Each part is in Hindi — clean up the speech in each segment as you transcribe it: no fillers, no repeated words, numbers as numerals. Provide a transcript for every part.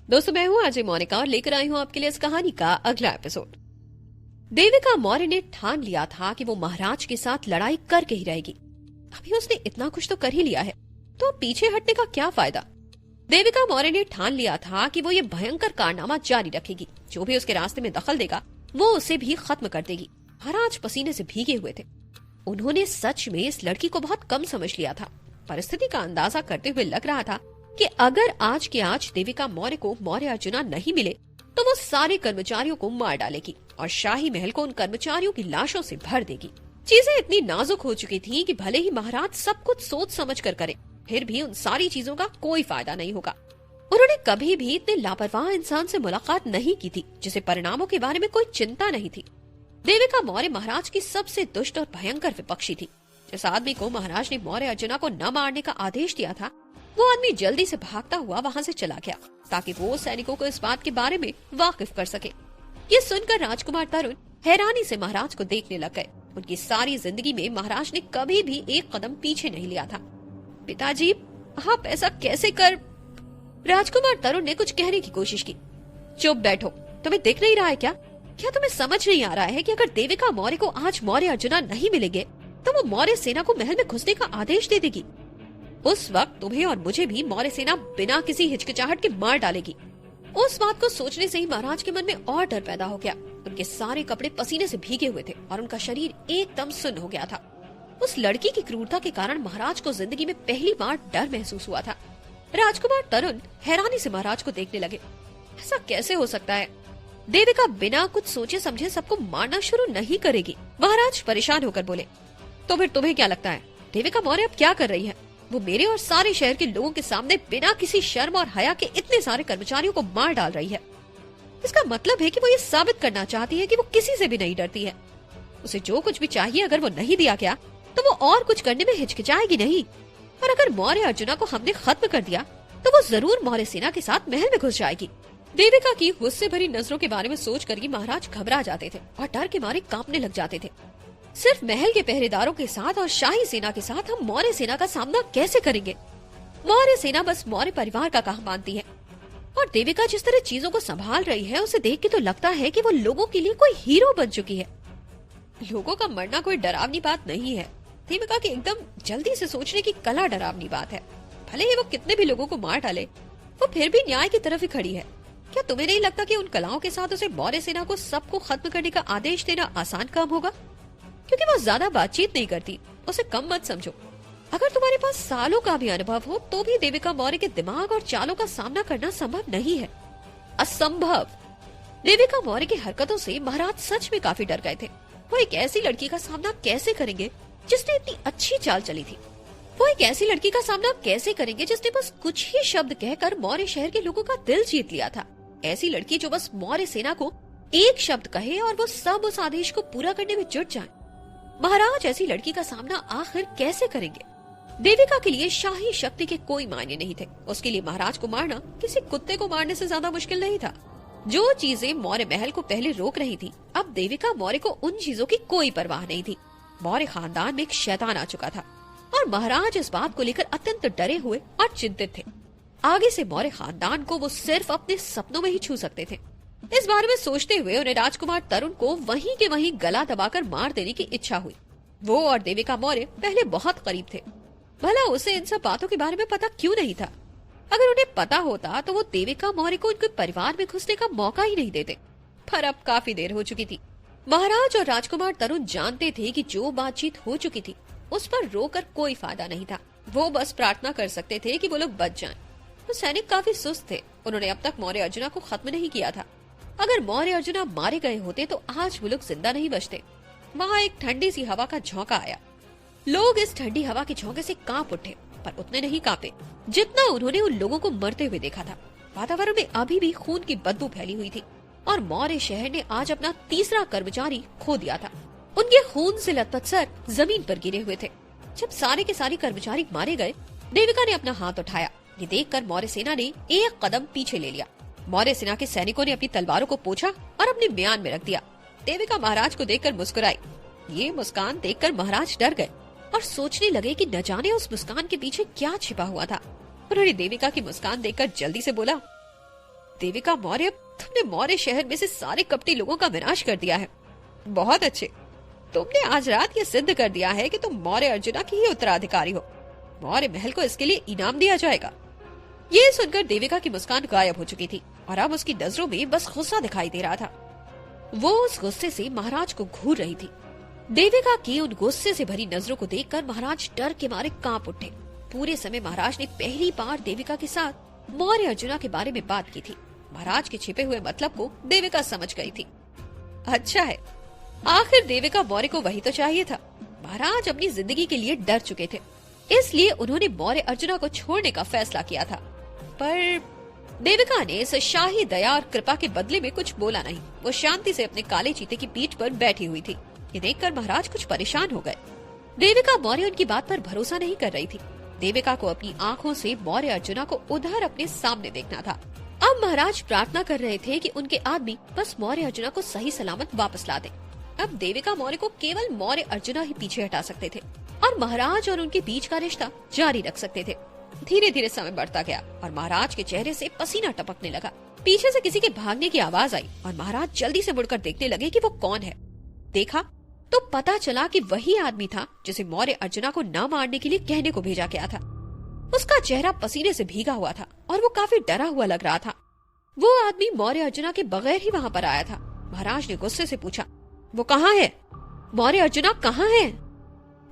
दोस्तों, मैं हूँ अजय मोनिका और लेकर आई हूँ आपके लिए इस कहानी का अगला एपिसोड। देविका मौर्य ने ठान लिया था कि वो महाराज के साथ लड़ाई करके ही रहेगी। अभी उसने इतना कुछ तो कर ही लिया है, तो पीछे हटने का क्या फायदा। देविका मौर्य ने ठान लिया था कि वो ये भयंकर कारनामा जारी रखेगी। जो भी उसके रास्ते में दखल देगा वो उसे भी खत्म कर देगी। महाराज पसीने से भीगे हुए थे। उन्होंने सच में इस लड़की को बहुत कम समझ लिया था। परिस्थिति का अंदाजा करते हुए लग रहा था कि अगर आज के आज देविका मौर्य को मौर्य अर्जुना नहीं मिले तो वो सारे कर्मचारियों को मार डालेगी और शाही महल को उन कर्मचारियों की लाशों से भर देगी। चीजें इतनी नाजुक हो चुकी थी कि भले ही महाराज सब कुछ सोच समझ कर करे, फिर भी उन सारी चीजों का कोई फायदा नहीं होगा। उन्होंने कभी भी इतने लापरवाह इंसान से मुलाकात नहीं की थी जिसे परिणामों के बारे में कोई चिंता नहीं थी। देविका मौर्य महाराज की सबसे दुष्ट और भयंकर विपक्षी थी। जिस आदमी को महाराज ने मौर्य अर्जुना को न मारने का आदेश दिया था, वो आदमी जल्दी से भागता हुआ वहाँ से चला गया ताकि वो सैनिकों को इस बात के बारे में वाकिफ कर सके। ये सुनकर राजकुमार तरुण हैरानी से महाराज को देखने लग गए। उनकी सारी जिंदगी में महाराज ने कभी भी एक कदम पीछे नहीं लिया था। पिताजी, आप ऐसा कैसे कर? राजकुमार तरुण ने कुछ कहने की कोशिश की। चुप बैठो, तुम्हें दिख नहीं रहा है क्या? क्या तुम्हें समझ नहीं आ रहा है कि अगर देविका मौर्य को आज मौर्य अर्जुना नहीं मिलेंगे तो वो मौर्य सेना को महल में घुसने का आदेश दे देगी। उस वक्त तुम्हें और मुझे भी मौर्य सेना बिना किसी हिचकिचाहट के मार डालेगी। उस बात को सोचने से ही महाराज के मन में और डर पैदा हो गया। उनके सारे कपड़े पसीने से भीगे हुए थे और उनका शरीर एकदम सुन्न हो गया था। उस लड़की की क्रूरता के कारण महाराज को जिंदगी में पहली बार डर महसूस हुआ था। राजकुमार तरुण हैरानी से महाराज को देखने लगे। ऐसा कैसे हो सकता है? देविका बिना कुछ सोचे समझे सबको मारना शुरू नहीं करेगी। महाराज परेशान होकर बोले। तो फिर तुम्हें क्या लगता है देविका मौर्य अब क्या कर रही है? वो मेरे और सारे शहर के लोगों के सामने बिना किसी शर्म और हया के इतने सारे कर्मचारियों को मार डाल रही है। इसका मतलब है कि वो ये साबित करना चाहती है कि वो किसी से भी नहीं डरती है। उसे जो कुछ भी चाहिए अगर वो नहीं दिया गया तो वो और कुछ करने में हिचकिचाएगी नहीं। और अगर मौर्य अर्जुना को हमने खत्म कर दिया तो वो जरूर मौर्य सेना के साथ महल में घुस जाएगी। देविका की गुस्से भरी नजरों के बारे में सोच कर ही महाराज घबरा जाते थे और डर के मारे कांपने लग जाते थे। सिर्फ महल के पहरेदारों के साथ और शाही सेना के साथ हम मौर्य सेना का सामना कैसे करेंगे? मौर्य सेना बस मौर्य परिवार का काम मानती है। और देविका जिस तरह चीजों को संभाल रही है उसे देख के तो लगता है कि वो लोगों के लिए कोई हीरो बन चुकी है। लोगों का मरना कोई डरावनी बात नहीं है। देविका की एकदम जल्दी से सोचने की कला डरावनी बात है। भले ही वो कितने भी लोगों को मार डाले, वो फिर भी न्याय की तरफ ही खड़ी है। क्या तुम्हें नहीं लगता कि उन कलाओं के साथ उसे मौर्य सेना को सबको खत्म करने का आदेश देना आसान काम होगा? क्योंकि वो ज्यादा बातचीत नहीं करती, उसे कम मत समझो। अगर तुम्हारे पास सालों का भी अनुभव हो तो भी देविका मौर्य के दिमाग और चालों का सामना करना संभव नहीं है। असंभव। देविका मौर्य की हरकतों से महाराज सच में काफी डर गए थे। वो एक ऐसी लड़की का सामना कैसे करेंगे जिसने इतनी अच्छी चाल चली थी? वो एक ऐसी लड़की का सामना कैसे करेंगे जिसने बस कुछ ही शब्द कहकर मौर्य शहर के लोगों का दिल जीत लिया था? ऐसी लड़की जो बस मौर्य सेना को एक शब्द कहे और वो सब उस आदेश को पूरा करने में जुट जाए। महाराज ऐसी लड़की का सामना आखिर कैसे करेंगे? देविका के लिए शाही शक्ति के कोई मायने नहीं थे। उसके लिए महाराज को मारना किसी कुत्ते को मारने से ज्यादा मुश्किल नहीं था। जो चीजें मौर्य महल को पहले रोक रही थी, अब देविका मौर्य को उन चीजों की कोई परवाह नहीं थी। मौर्य खानदान में एक शैतान आ चुका था और महाराज इस बात को लेकर अत्यंत डरे हुए और चिंतित थे। आगे से मौर्य खानदान को वो सिर्फ अपने सपनों में ही छू सकते थे। इस बारे में सोचते हुए उन्हें राजकुमार तरुण को वहीं के वहीं गला दबाकर मार देने की इच्छा हुई। वो और देविका मौर्य पहले बहुत करीब थे। भला उसे इन सब बातों के बारे में पता क्यों नहीं था? अगर उन्हें पता होता तो वो देविका मौर्य को उनके परिवार में घुसने का मौका ही नहीं देते। पर अब काफी देर हो चुकी थी। महाराज और राजकुमार तरुण जानते थे कि जो बातचीत हो चुकी थी उस पर रोकर कोई फायदा नहीं था। वो बस प्रार्थना कर सकते थे कि वो लोग बच जाएं। वो सैनिक काफी सुस्त थे। उन्होंने अब तक मौर्य अर्जुना को खत्म नहीं किया था। अगर मौर्य अर्जुना मारे गए होते तो आज वो लोग जिंदा नहीं बचते। वहाँ एक ठंडी सी हवा का झोंका आया। लोग इस ठंडी हवा के झोंके से कांप उठे, पर उतने नहीं कांपे जितना उन्होंने उन लोगों को मरते हुए देखा था। वातावरण में अभी भी खून की बदबू फैली हुई थी और मौर्य शहर ने आज अपना तीसरा कर्मचारी खो दिया था। उनके खून से लथपथ सर जमीन पर गिरे हुए थे। जब सारे के सारे कर्मचारी मारे गए, देविका ने अपना हाथ उठाया। ये देखकर मौर्य सेना ने एक कदम पीछे ले लिया। मौर्य सेना के सैनिकों ने अपनी तलवारों को पोंछा और अपने म्यान में रख दिया। देविका महाराज को देखकर मुस्कुराई। ये मुस्कान देखकर महाराज डर गए और सोचने लगे कि न जाने उस मुस्कान के पीछे क्या छिपा हुआ था। उन्होंने देविका की मुस्कान देखकर जल्दी से बोला, देविका मौर्य, तुमने मौर्य शहर में से सारे कपटी लोगों का विनाश कर दिया है। बहुत अच्छे, तुमने आज रात ये सिद्ध कर दिया है कि तुम मौर्य अर्जुना की ही उत्तराधिकारी हो। मौर्य महल को इसके लिए इनाम दिया जाएगा। ये सुनकर देविका की मुस्कान गायब हो चुकी थी और अब उसकी नजरों में बस गुस्सा दिखाई दे रहा था। वो उस गुस्से से महाराज को घूर रही थी। देविका की उन गुस्से से भरी नजरों को देखकर महाराज डर के मारे कांप उठे। पूरे समय महाराज ने पहली बार देविका के साथ मौर्य अर्जुना के बारे में बात की थी। महाराज के छिपे हुए मतलब को देविका समझ गई थी। अच्छा है, आखिर देविका मौर्य को वही तो चाहिए था। महाराज अपनी जिंदगी के लिए डर चुके थे, इसलिए उन्होंने मौर्य अर्जुना को छोड़ने का फैसला किया था। पर देविका ने इस शाही दया और कृपा के बदले में कुछ बोला नहीं। वो शांति से अपने काले चीते की पीठ पर बैठी हुई थी। ये देखकर महाराज कुछ परेशान हो गए। देविका मौर्य उनकी बात पर भरोसा नहीं कर रही थी। देविका को अपनी आंखों से मौर्य अर्जुना को उधर अपने सामने देखना था। अब महाराज प्रार्थना कर रहे थे कि उनके आदमी बस मौर्य अर्जुना को सही सलामत वापस ला दे। अब देविका मौर्य को केवल मौर्य अर्जुना ही पीछे हटा सकते थे और महाराज और उनके बीच का रिश्ता जारी रख सकते थे। धीरे धीरे समय बढ़ता गया और महाराज के चेहरे से पसीना टपकने लगा। पीछे से किसी के भागने की आवाज आई और महाराज जल्दी से मुड़कर देखने लगे कि वो कौन है। देखा तो पता चला कि वही आदमी था जिसे मौर्य अर्जुना को न मारने के लिए कहने को भेजा गया था। उसका चेहरा पसीने से भीगा हुआ था और वो काफी डरा हुआ लग रहा था। वो आदमी मौर्य अर्जुना के बगैर ही वहाँ पर आया था। महाराज ने गुस्से से पूछा, वो कहाँ है? मौर्य अर्जुना कहाँ है?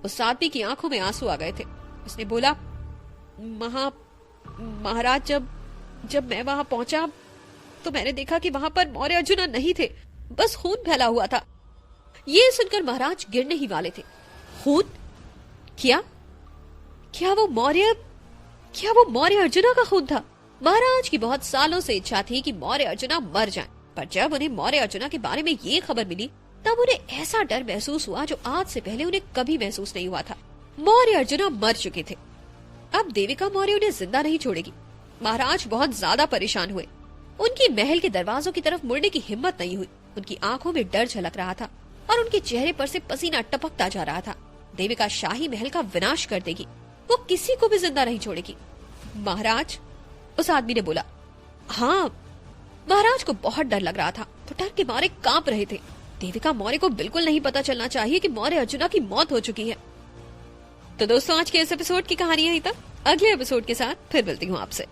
उस आदमी की आंखों में आंसू आ गए थे। उसने बोला, महाराज, जब मैं वहाँ पहुंचा तो मैंने देखा कि वहाँ पर मौर्य अर्जुना नहीं थे, बस खून फैला हुआ था। ये सुनकर महाराज गिरने ही वाले थे। खून? क्या वो मौर्य अर्जुना का खून था? महाराज की बहुत सालों से इच्छा थी कि मौर्य अर्जुना मर जाएं, पर जब उन्हें मौर्य अर्जुना के बारे में ये खबर मिली तब उन्हें ऐसा डर महसूस हुआ जो आज से पहले उन्हें कभी महसूस नहीं हुआ था। मौर्य अर्जुना मर चुके थे। अब देविका मौर्य उन्हें जिंदा नहीं छोड़ेगी। महाराज बहुत ज्यादा परेशान हुए। उनकी महल के दरवाजों की तरफ मुड़ने की हिम्मत नहीं हुई। उनकी आंखों में डर झलक रहा था और उनके चेहरे पर से पसीना टपकता जा रहा था। देविका शाही महल का विनाश कर देगी, वो किसी को भी जिंदा नहीं छोड़ेगी। महाराज, उस आदमी ने बोला। हाँ, महाराज को बहुत डर लग रहा था, तो डर के मारे कांप रहे थे। देविका मौर्य को बिल्कुल नहीं पता चलना चाहिए कि मौर्य अर्जुना की मौत हो चुकी है। तो दोस्तों, आज के इस एपिसोड की कहानी यहीं तक। अगले एपिसोड के साथ फिर मिलती हूँ आपसे।